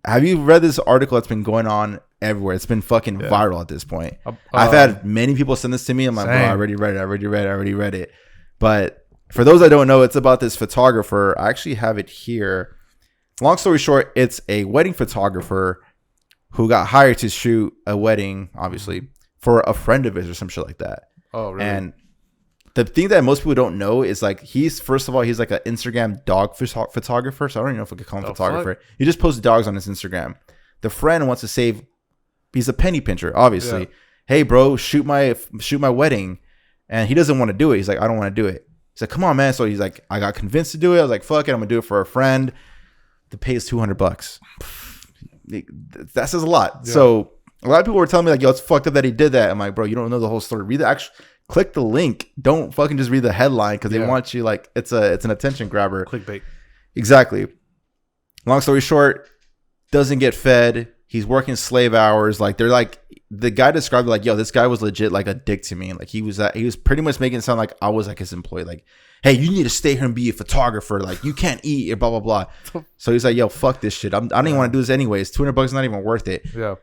Have you read this article that's been going on everywhere? It's been fucking viral at this point. I've had many people send this to me. I'm like, bro, I already read it. But for those that don't know, it's about this photographer. I actually have it here. Long story short, it's a wedding photographer who got hired to shoot a wedding, obviously, for a friend of his or some shit like that. Oh, really? And the thing that most people don't know is like first of all, he's like an Instagram dog photographer. So I don't even know if we could call him photographer. Fuck? He just posts dogs on his Instagram. The friend wants to save. He's a penny pincher, obviously. Yeah. Hey, bro, shoot my wedding, and he doesn't want to do it. He's like, I don't want to do it. He's like, come on, man. So he's like, I got convinced to do it. I was like, fuck it, I'm gonna do it for a friend. The pay is $200. That says a lot. Yeah. So a lot of people were telling me like, yo, it's fucked up that he did that. I'm like, bro, you don't know the whole story. Read the actual. Click the link. Don't fucking just read the headline because they want you like it's an attention grabber. Clickbait. Exactly. Long story short, doesn't get fed. He's working slave hours. Like they're like the guy described it like, yo, this guy was legit like a dick to me. Like he was pretty much making it sound like I was like his employee. Like, hey, you need to stay here and be a photographer. Like you can't eat, blah blah blah. So he's like, yo, fuck this shit. I don't even want to do this anyways. $200 is not even worth it. Yeah.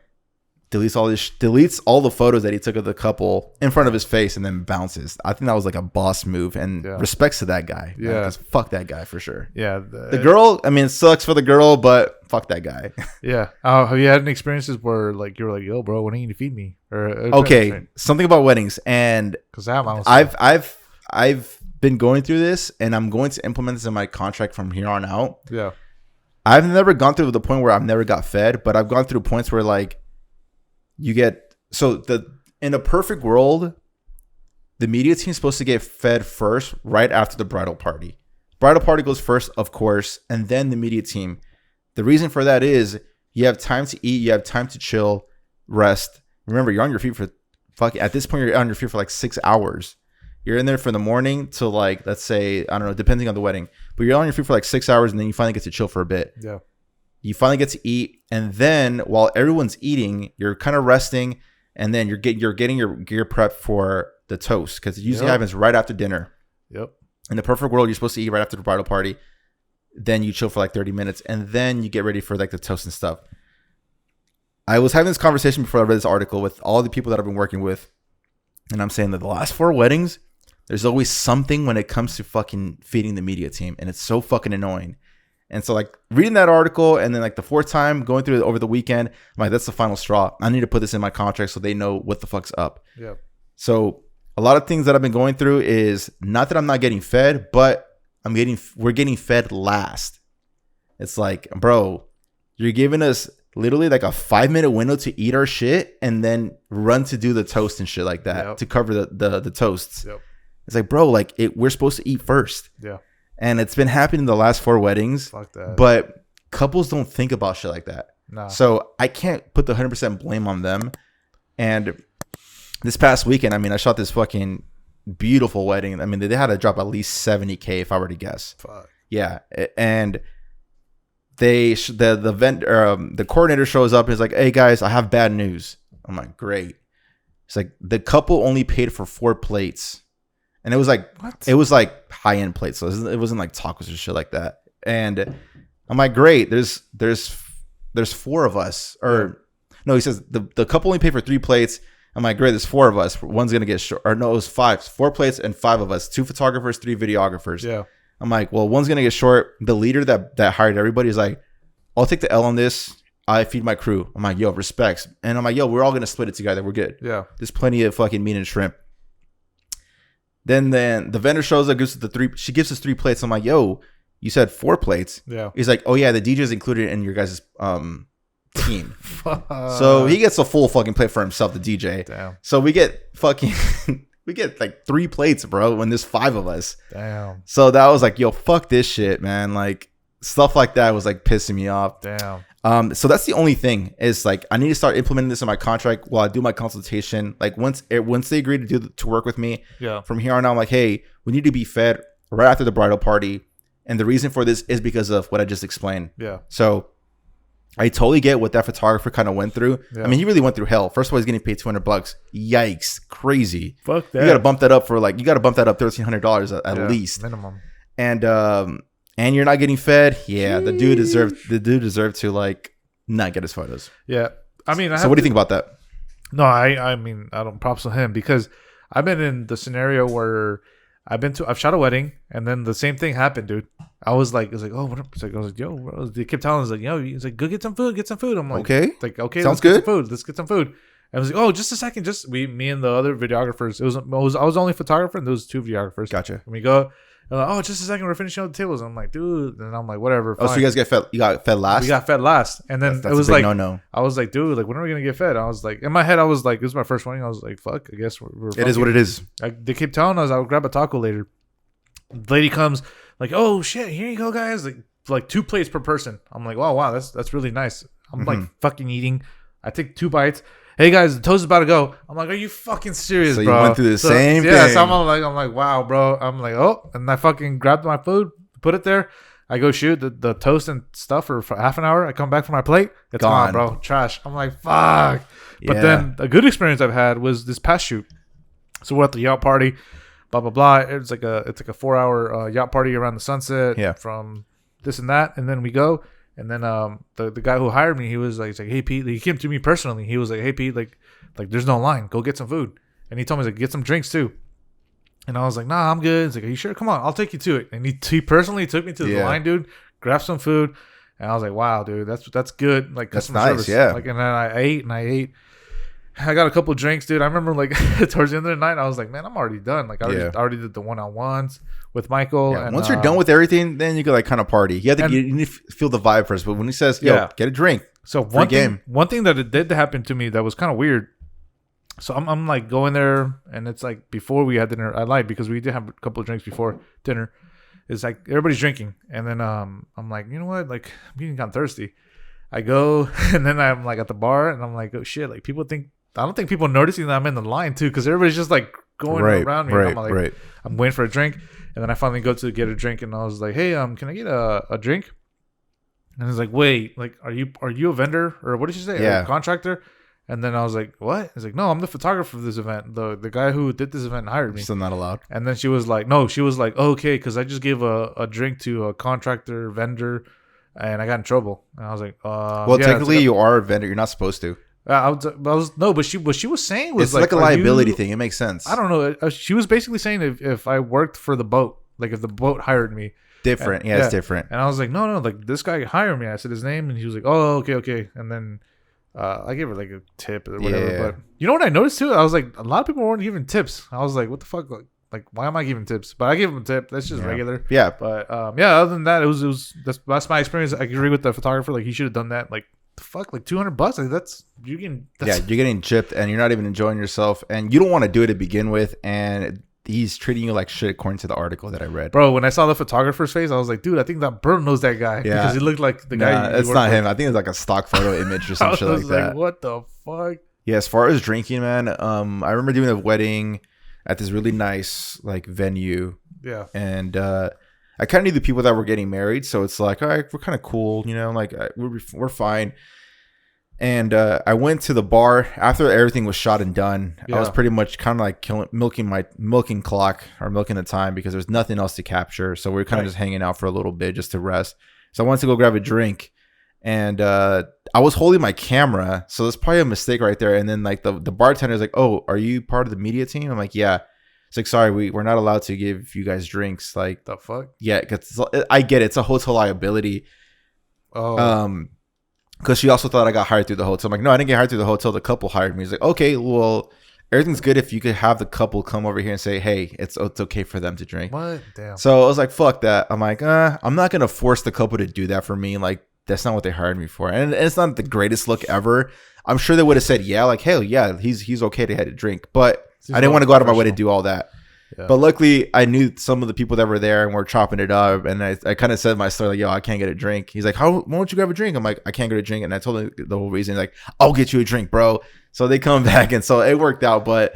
Deletes all the photos that he took of the couple in front of his face and then bounces. I think that was like a boss move and respects to that guy. Yeah. Because fuck that guy for sure. Yeah. The girl, I mean, it sucks for the girl, but fuck that guy. Yeah. Have you had any experiences where like you were like, yo, bro, when are you going to feed me? Or okay. Something about weddings. And because I've been going through this and I'm going to implement this in my contract from here on out. Yeah. I've never gone through the point where I've never got fed, but I've gone through points where like, in a perfect world, the media team is supposed to get fed first, right after the bridal party. Bridal party goes first, of course, and then the media team. The reason for that is you have time to eat, you have time to chill, rest. Remember, you're on your feet at this point, you're on your feet for like 6 hours. You're in there from the morning to like, let's say, I don't know, depending on the wedding, but you're on your feet for like 6 hours and then you finally get to chill for a bit. Yeah. You finally get to eat, and then while everyone's eating, you're kind of resting, and then you're getting your gear prep for the toast because it usually happens right after dinner. Yep. In the perfect world, you're supposed to eat right after the bridal party. Then you chill for like 30 minutes, and then you get ready for like the toast and stuff. I was having this conversation before I read this article with all the people that I've been working with, and I'm saying that the last 4 weddings, there's always something when it comes to fucking feeding the media team, and it's so fucking annoying. And so like reading that article and then like the 4th time going through it over the weekend, I'm like, that's the final straw. I need to put this in my contract so they know what the fuck's up. Yeah. So a lot of things that I've been going through is not that I'm not getting fed, but we're getting fed last. It's like, bro, you're giving us literally like a 5-minute window to eat our shit and then run to do the toast and shit like that to cover the toasts. Yep. It's like, bro, like we're supposed to eat first. Yeah. And it's been happening the last 4 weddings. Fuck that. But couples don't think about shit like that. Nah. So I can't put the 100% blame on them. And this past weekend, I mean, I shot this fucking beautiful wedding. I mean, they had to drop at least $70K if I were to guess. Fuck. Yeah. And the coordinator shows up and is like, hey guys, I have bad news. I'm like, great. It's like the couple only paid for 4 plates. And it was like, It was like high end plates, so it wasn't like tacos or shit like that. And I'm like, great. There's 4 of us, or no, he says the couple only paid for 3 plates. I'm like, great. There's 4 of us. One's gonna get short, or no, it was 5, 4 plates and 5 of us, 2 photographers, 3 videographers. Yeah. I'm like, well, one's gonna get short. The leader that hired everybody is like, I'll take the L on this. I feed my crew. I'm like, yo, respects. And I'm like, yo, we're all gonna split it together. We're good. Yeah. There's plenty of fucking meat and shrimp. Then the vendor shows up, gives us she gives us 3 plates. I'm like, yo, you said 4 plates. Yeah. He's like, oh yeah, the DJ is included in your guys' team. So he gets a full fucking plate for himself, the DJ. Damn. So we get fucking we get like 3 plates, bro, when there's 5 of us. Damn. So that was like, yo, fuck this shit, man. Like stuff like that was like pissing me off. Damn. So that's the only thing is like I need to start implementing this in my contract while I do my consultation. Like once they agree to work with me, from here on out, I'm like, hey, we need to be fed right after the bridal party, and the reason for this is because of what I just explained. Yeah. So I totally get what that photographer kind of went through. Yeah. I mean, he really went through hell. First of all, he's getting paid $200. Yikes, crazy. Fuck that. You got to bump that up $1,300 at least minimum. And you're not getting fed. Yeah, the dude deserved to like not get his photos. Yeah. I mean, So what do you think about that? No, I mean, I don't props to him because I've been in the scenario where I've shot a wedding and then the same thing happened, dude. I was like, oh, what up? It's like, I was like, yo, bro. They kept telling us like, yo, he's like, go get some food. I'm like, okay. Okay, sounds let's good. Let's get some food. And I was like, oh, just a second. Me and the other videographers. I was the only photographer and there was 2 videographers. Gotcha. And we go, like, oh, just a second. We're finishing up the tables. I'm like, dude. And I'm like, whatever. Fine. Oh, so you guys got fed last? We got fed last. And then that's it was a big like, no. I was like, dude, like, when are we going to get fed? I was like, in my head, I was like, this is my first wedding. I was like, fuck, I guess we're It is what it is. they keep telling us I'll grab a taco later. The lady comes like, oh shit, here you go, guys. Like 2 plates per person. I'm like, wow, that's really nice. I'm like fucking eating. I take 2 bites. Hey guys, the toast is about to go. I'm like, are you fucking serious, so bro? You went through the same thing. Yeah, so I'm like, wow, bro. I'm like, oh, and I fucking grabbed my food, put it there. I go shoot the toast and stuff for half an hour. I come back for my plate. It's gone, bro. Trash. I'm like, fuck. But then a good experience I've had was this past shoot. So we're at the yacht party, blah blah blah. It's like a 4-hour yacht party around the sunset. Yeah. From this and that, and then we go. And then the guy who hired me, he was like, hey Pete, he came to me personally. He was like, hey Pete, like there's no line. Go get some food. And he told me, he's like, get some drinks too. And I was like, nah, I'm good. He's like, are you sure? Come on, I'll take you to it. And he personally took me to the line, dude. Grabbed some food. And I was like, wow, dude, that's good. Like customer nice, service. yeah. Like, and then I ate. I got a couple of drinks, dude. I remember like towards the end of the night, I was like, man, I'm already done. Like I already did the one-on-ones with Michael. Yeah. And, once you're done with everything, then you can like kind of party. You need to feel the vibe first. But when he says, yo, get a drink. So one thing that it did happen to me that was kind of weird. So I'm like going there and it's like before we had dinner. I lied because we did have a couple of drinks before dinner. It's like everybody's drinking. And then I'm like, you know what? Like I'm getting kind of thirsty. I go and then I'm like at the bar and I'm like, oh shit. Like I don't think people are noticing that I'm in the line too, because everybody's just like going around me. Right, and I'm like, I'm waiting for a drink, and then I finally go to get a drink, and I was like, hey, can I get a drink? And he's like, wait, like, are you a vendor or what did you say? Yeah, a contractor? And then I was like, what? He's like, no, I'm the photographer for this event. The guy who did this event hired me. Still not allowed. And then she was like, no, oh, okay, because I just gave a drink to a contractor vendor, and I got in trouble. And I was like, well, technically, you are a vendor. You're not supposed to. But she was saying was it's like a liability thing. It makes sense. I don't know. She was basically saying if I worked for the boat, like if the boat hired me, different. It's different. And I was like, no, like this guy hired me. I said his name, and he was like, oh, okay. And then I gave her like a tip or whatever. Yeah. But you know what I noticed too? I was like, a lot of people weren't giving tips. I was like, what the fuck? Like why am I giving tips? But I gave him a tip. That's just regular. Yeah. But other than that, it was that's my experience. I agree with the photographer. Like he should have done that. Like. Fuck, like $200. Like you're getting gypped and you're not even enjoying yourself, and you don't want to do it to begin with, and he's treating you like shit according to the article that I read. Bro, when I saw the photographer's face, I was like, dude, I think that Bro knows that guy. Yeah, because he looked like the guy. It's not him. I think it's like a stock photo image or some shit like that. What the fuck? Yeah, as far as drinking, man, I remember doing a wedding at this really nice like venue. Yeah, and I kind of knew the people that were getting married, so it's like, all right, we're kind of cool, you know, like we're fine. And I went to the bar after everything was shot and done. Yeah. I was pretty much kind of like milking the time because there's nothing else to capture. So we were kind of just hanging out for a little bit just to rest. So I went to go grab a drink, and I was holding my camera, so that's probably a mistake right there. And then like the bartender's like, "Oh, are you part of the media team?" I'm like, "Yeah." It's like, sorry, we're not allowed to give you guys drinks. Like, the fuck? Yeah, because I get it. It's a hotel liability. Oh. Because she also thought I got hired through the hotel. I'm like, no, I didn't get hired through the hotel. The couple hired me. He's like, okay, well, everything's good if you could have the couple come over here and say, hey, it's okay for them to drink. What? Damn. So I was like, fuck that. I'm like, I'm not going to force the couple to do that for me. Like, that's not what they hired me for. And it's not the greatest look ever. I'm sure they would have said, yeah, like, hell yeah, he's okay to have a drink. But I didn't want to go out of my way to do all that. Yeah. But luckily, I knew some of the people that were there and we're chopping it up. And I kind of said my story, like, yo, I can't get a drink. He's like, why don't you grab a drink? I'm like, I can't get a drink. And I told him the whole reason. He's like, I'll get you a drink, bro. So they come back. And so it worked out. But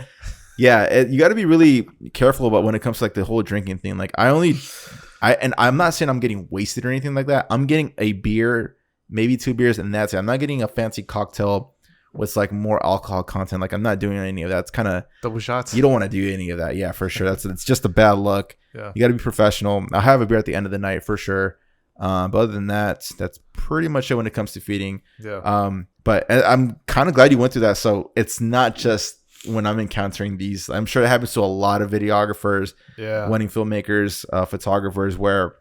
yeah, you got to be really careful about when it comes to like the whole drinking thing. Like and I'm not saying I'm getting wasted or anything like that. I'm getting a beer, maybe 2 beers, and that's it. I'm not getting a fancy cocktail with like more alcohol content. Like I'm not doing any of that. It's kind of double shots. You don't want to do any of that. Yeah, for sure. It's just a bad look. Yeah. You got to be professional. I'll have a beer at the end of the night for sure. But other than that, that's pretty much it when it comes to feeding. Yeah. But I'm kind of glad you went through that. So it's not just when I'm encountering these. I'm sure it happens to a lot of videographers, wedding filmmakers, photographers, where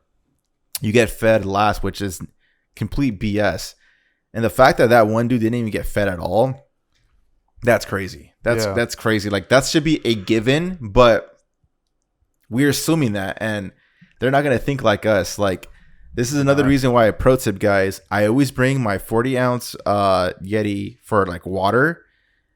you get fed last, which is complete BS. And the fact that that one dude didn't even get fed at all, that's crazy. That's crazy. Like, that should be a given, but we're assuming that, and they're not gonna think like us. Like, this is another reason why, a pro tip, guys, I always bring my 40-ounce Yeti for like water,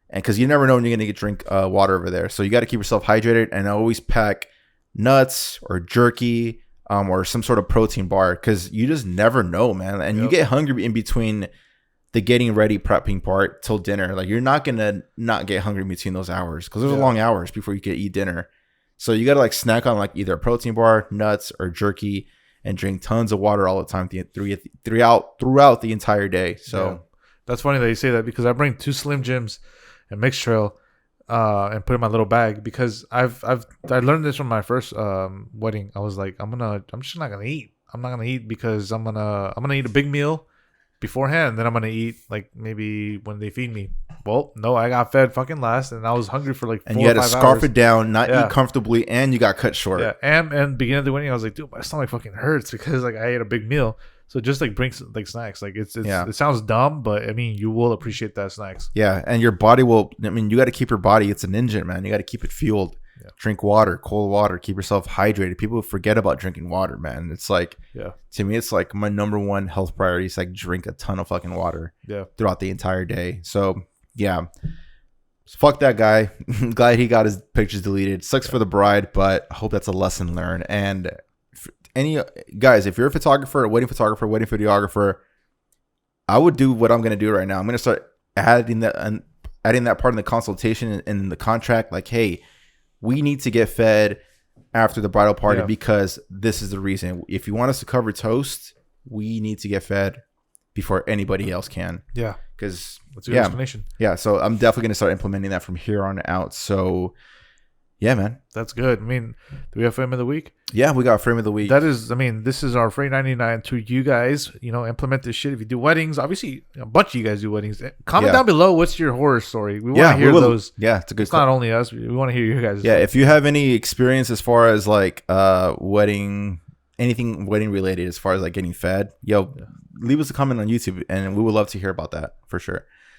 and because you never know when you're gonna get drink water over there, so you got to keep yourself hydrated. And I always pack nuts or jerky, or some sort of protein bar, because you just never know, man. And you get hungry in between the getting ready prepping part till dinner. Like, you're not gonna not get hungry between those hours, because those are long hours before you can eat dinner. So you gotta like snack on like either a protein bar, nuts, or jerky, and drink tons of water all the time throughout the entire day. So that's funny that you say that, because I bring 2 Slim Jims and mixed trail, and put in my little bag, because I learned this from my first wedding. I was like, I'm just not gonna eat. I'm not gonna eat because I'm gonna eat a big meal beforehand, then I'm gonna eat like maybe when they feed me. Well, no, I got fed fucking last, and I was hungry for like 4 and you had to to scarf hours. it down, not eat comfortably, and you got cut short. Yeah, and beginning of the wedding, I was like, dude, my stomach fucking hurts because like I ate a big meal. So just like bring like snacks. Like it sounds dumb, but I mean, you will appreciate that snacks. Yeah, and your body will. I mean, you got to keep your body. It's an engine, man. You got to keep it fueled. Yeah. Drink water, cold water. Keep yourself hydrated. People forget about drinking water, man. It's like, to me, it's like my number one health priority is like drink a ton of fucking water. Throughout the entire day. So yeah, fuck that guy. Glad he got his pictures deleted. Sucks for the bride, but I hope that's a lesson learned. And any guys, if you're a photographer, a wedding photographer, wedding videographer, I would do what I'm going to do right now. I'm going to start adding that part in the consultation and in the contract. Like, hey, we need to get fed after the bridal party because this is the reason. If you want us to cover toast, we need to get fed before anybody else can. Yeah. Because that's a good explanation. Yeah. So I'm definitely going to start implementing that from here on out. So yeah, man. That's good. I mean, do we have frame of the week? Yeah, we got frame of the week. That is, I mean, this is our free 99 to you guys. You know, implement this shit. If you do weddings, obviously, a bunch of you guys do weddings. Comment down below what's your horror story. We want to hear those. Yeah, it's a good. It's not only us. We want to hear you guys. Yeah, if you have any experience as far as like wedding, anything wedding related, as far as like getting fed, leave us a comment on YouTube, and we would love to hear about that for sure.